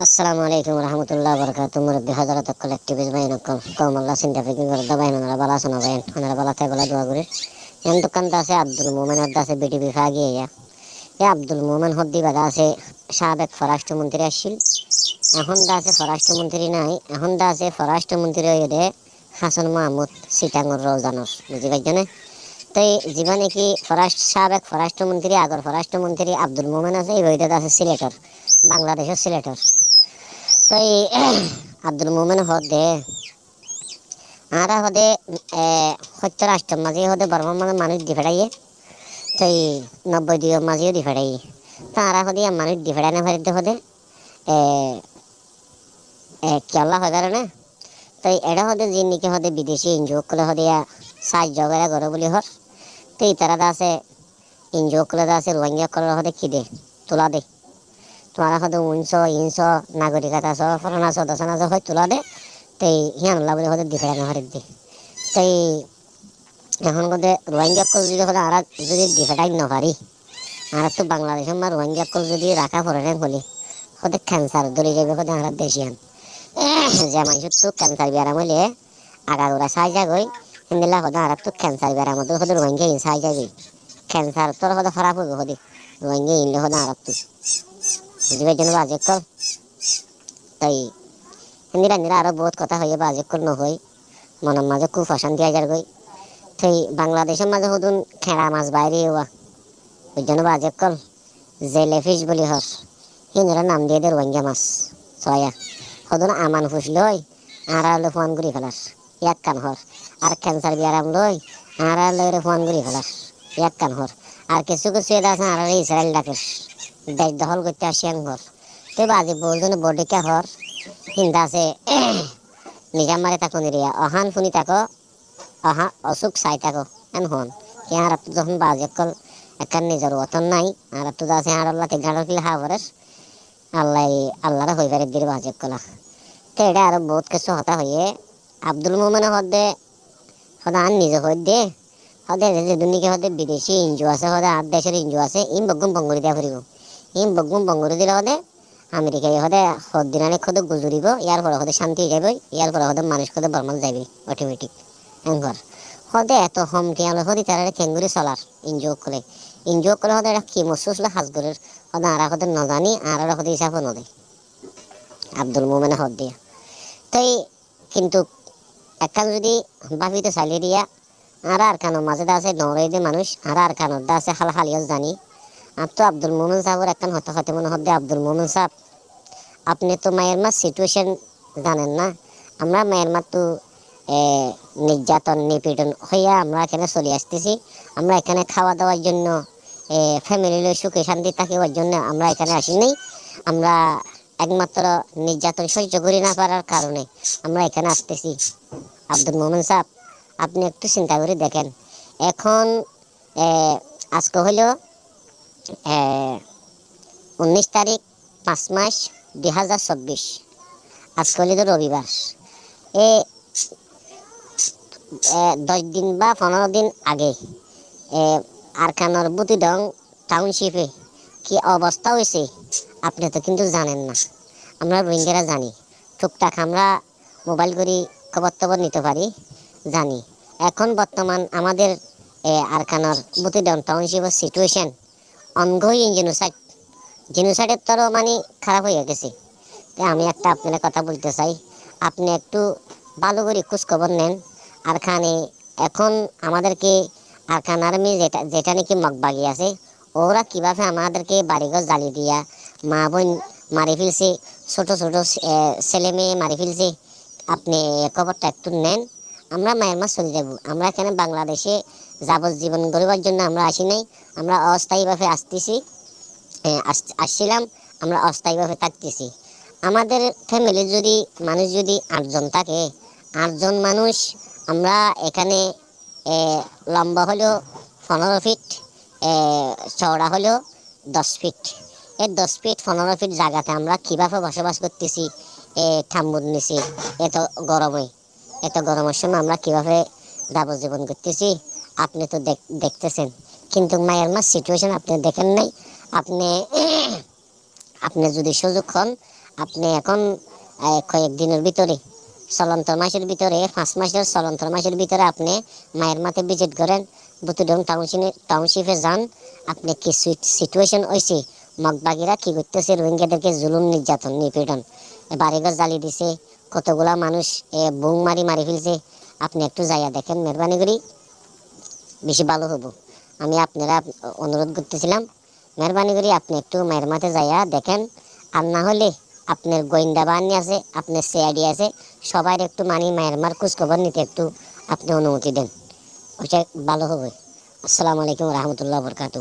Assalamu alaikum warahmatullahi wabarakatuh. Murabbi hadratat kolektivis bainakum. Kaum Allah sinta fikir garda bainana bala sana bain. Ana bala tay bala dua guri. Yang tukan dase Abdul Mumen dase BTP fagi ya. Ya Abdul Mumen hoddi bada ase সাবেক স্বরাষ্ট্রমন্ত্রী আসছিল। এখন দাসে স্বরাষ্ট্রমন্ত্রী নাই, এখন দাসে স্বরাষ্ট্রমন্ত্রী হয়ে হাসান মাহমুদ সিটাঙ্গর রোজানর বুঝি পাইছনে। তাই জীবনে কি সাবেক স্বরাষ্ট্রমন্ত্রী আগর স্বরাষ্ট্রমন্ত্রী আব্দুল মোমেন আছে এই বইটা আছে সিলেটর, বাংলাদেশের সিলেটর। তাই আব্দুল মোমেন হদে আরা হদে সত্য রাষ্ট্র মাঝে হদে বর্মা মানে মানুষ দি ফেড়াইয়ে তাই 90 দিও মাঝেও দি ফেড়াইয়ে তারা হদে মানুষ দি ফেড়াই না ফেরতে হদে কেলা হয় না। তাই এটা হদে জিনিকে হদে বিদেশি ইনজোক করে হদে সাহায্য করে ঘরে বলি হর। তাই তারা আছে ইনজোক করে আছে রোহিঙ্গা করে হদে খিদে তোলা দে তোমারা হদে 1900 নাগরিকতা আছো ফরানা সদস্য আছো হয় তোলা দে। তাই হিয়ান বলে হদে দি ফেড়াই না ফেরত দে। তাই এখন হদে রোহিঙ্গা কল যদি হদে আর যদি দি ফেড়াই না পারি আর তো বাংলাদেশের মা রোহিঙ্গা কল যদি রাখা পড়ে না হলে হদে ক্যান্সার ধরে যাবে হদে আর দেশিয়ান যে মানুষের তো ক্যান্সার বেড়াম হইলে আগাগোড়া সাই যাগই হিন্দিলা হদে আর তো ক্যান্সার বেড়াম হদে হদে রোহিঙ্গা সাই যাবি ক্যান্সার তোর হদে খারাপ হইব হদে রোহিঙ্গা ইনলে হদে আর তো বুঝি পাইছেন বাজে কল। তাই হিন্দিরা হিন্দিরা আরো বহুত কথা হইয়ে বাজে কল নহই মনের মাঝে খুব অশান্তি আজার গই। তাই বাংলাদেশের মাঝে হদুন খেড়া মাছ বাইরে হওয়া বুঝছেন বাজে কল জেলেফিশ বলি হর হিন্দিরা নাম দিয়ে দে রোহিঙ্গা মাছ ছয়া হদুন আমান ফুস লই আর হলে ফোন করি ফেলার এক কান হর আর ক্যান্সার বিয়ারাম লই আর লইরে ফোন করি ফেলার এক কান হর আর কিছু কিছু এটা আছে আর ইসরায়েল ডাকে দেশ দখল করতে আসিয়ান ঘর। তো বাজি বলছেন বডিকা হর হিন্দা আছে নিজাম মারে তাকো নিরিয়া অহান ফুনি তাকো অহা অসুখ চাই তাকো এন হন কি আর যখন বাজে কল একার নিজের ওতন নাই আর তো আছে আর আল্লাহ গাড়ো কিলে হাবরের আল্লাহ আল্লাহরা হয়ে পারে দিলে বাজে কলা। তো এটা আরো বহুত কিছু হতা হইয়ে আব্দুল মোমেন হদে হদে আর নিজে হদে হদে যে দুনিকে হদে বিদেশি ইনজু আছে হদে আর দেশের ইনজু আছে ইম বগুম বঙ্গুরি দিয়া ফুরিব ইম বগুম বঙ্গুরি দিলে হদে আমেরিকায় হদে হদিনানে হদে গুজুরিব ইয়ার পরে হদে শান্তি হয়ে যাবে ইয়ার পরে হদে মানুষ হদে বর্মাল যাবে অটোমেটিক এঙ্গর হদে এত হমকি আলো হদি তারা কেঙ্গুরি চলার ইনজু করে হদে কি মসুসলে হাজগরের হদে আর হদে নজানি আর হদে হিসাব নদে আব্দুল মোমেন হদ দিয়া। তাই কিন্তু একখান যদি বাপিতে চালিয়ে দিয়া আর কানোর মাঝে আছে নড়াই দিয়ে মানুষ আর কানোর দা আছে হাল হালিয়াস জানি আর তো আব্দুল মোমেন সাহেবের একখান হতে হতে মনে হদ্দে আব্দুল মোমেন সাহেব আপনি তো মায়ের সিচুয়েশন জানেন না। আমরা মায়ের তো নির্যাতন নিপীড়ন হইয়া আমরা এখানে চলে আসতেছি। আমরা এখানে খাওয়া দাওয়ার জন্য ফ্যামিলির সুখে শান্তি থাকিবার জন্য আমরা এখানে আসি নাই। আমরা একমাত্র নির্যাতন সহ্য করি না পারার কারণে আমরা এখানে আসতেছি। আব্দুল মোমেন সাহেব আপনি একটু চিন্তা করে দেখেন এখন আজকে হইল 19 তারিখ 5 মাস 2024 আজকে হইল তো রবিবার। এ 10 দিন বা 15 দিন আগে আরকানোর বুতিডং টাউনশিপে কি অবস্থা হয়েছে আপনি তো কিন্তু জানেন না। আমরা রোহিঙ্গারা জানি টুকটাক আমরা মোবাইল করি খবর টবর নিতে পারি জানি। এখন বর্তমান আমাদের আরকানোর বুতিডং টাউনশিপের সিচুয়েশন অনগোয়িং জেনোসাইডের তরও মানে খারাপ হয়ে গেছে। আমি একটা আপনার কথা বলতে চাই আপনি একটু ভালো করে খোঁজখবর নেন আরখানে এখন আমাদেরকে আরখান আর্মি যেটা যেটা নাকি মগবাগি আছে ওরা কিভাবে আমাদেরকে বাড়িঘর জ্বালিয়ে দিয়া মা বোন মারি ফেলছে ছোট ছোট ছেলে মেয়ে মারি ফেলছে আপনি খবরটা একটু নেন। আমরা মায়ানমার চলে যাব। আমরা এখানে বাংলাদেশে যাবজ্জীবন গড়বার জন্য আমরা আসি নাই। আমরা অস্থায়ীভাবে আসতেছি আসছিলাম আমরা অস্থায়ীভাবে থাকতেছি। আমাদের ফ্যামিলির যদি মানুষ যদি 8 জন থাকে 8 জন মানুষ আমরা এখানে লম্বা হলো 15 ফিট চওড়া হলো 10 ফিট এই 10 ফিট 15 ফিট জায়গাতে আমরা কিভাবে বসবাস করতেছি ঠাম্বুর নিচে এত গরমের সময় আমরা কিভাবে যাবজ্জীবন করতেছি আপনি তো দেখতেছেন। কিন্তু মায়ানমার সিচুয়েশন আপনি দেখেন নাই। আপনি আপনি যদি সুযোগ হন আপনি এখন কয়েকদিনের ভিতরে চলন্তর মাসের ভিতরে 5 মাসের চলন্তর মাসের ভিতরে আপনি মায়ের মাঠে ভিজিট করেন, বুতুডং টাউনশিপে যান। আপনি কি সিচুয়েশন হয়েছে, মগবাগিরা কি করতেছে, রোহিঙ্গাদেরকে জুলুম নির্যাতন নিপীড়ন, বাড়িঘর জ্বালিয়ে দিছে, কতগুলা মানুষ বুং মারি মারি ফেলছে। আপনি একটু যাইয়া দেখেন মেহরবানি করি, বেশি ভালো হবো। আমি আপনারা অনুরোধ করতেছিলাম, মেহরবানি করি আপনি একটু মায়ের মাঠে যাইয়া দেখেন। আর না হলে আপনার গোয়েন্দা বাহিনী আছে, আপনার সিআইডি আছে, সবাই একটু মায়ের মার খোঁজ খবর নিতে একটু আপনি অনুমতি দেন, ওইটা ভালো হবে। আসসালামু আলাইকুম রহমতুল্লাহ বরকাতু।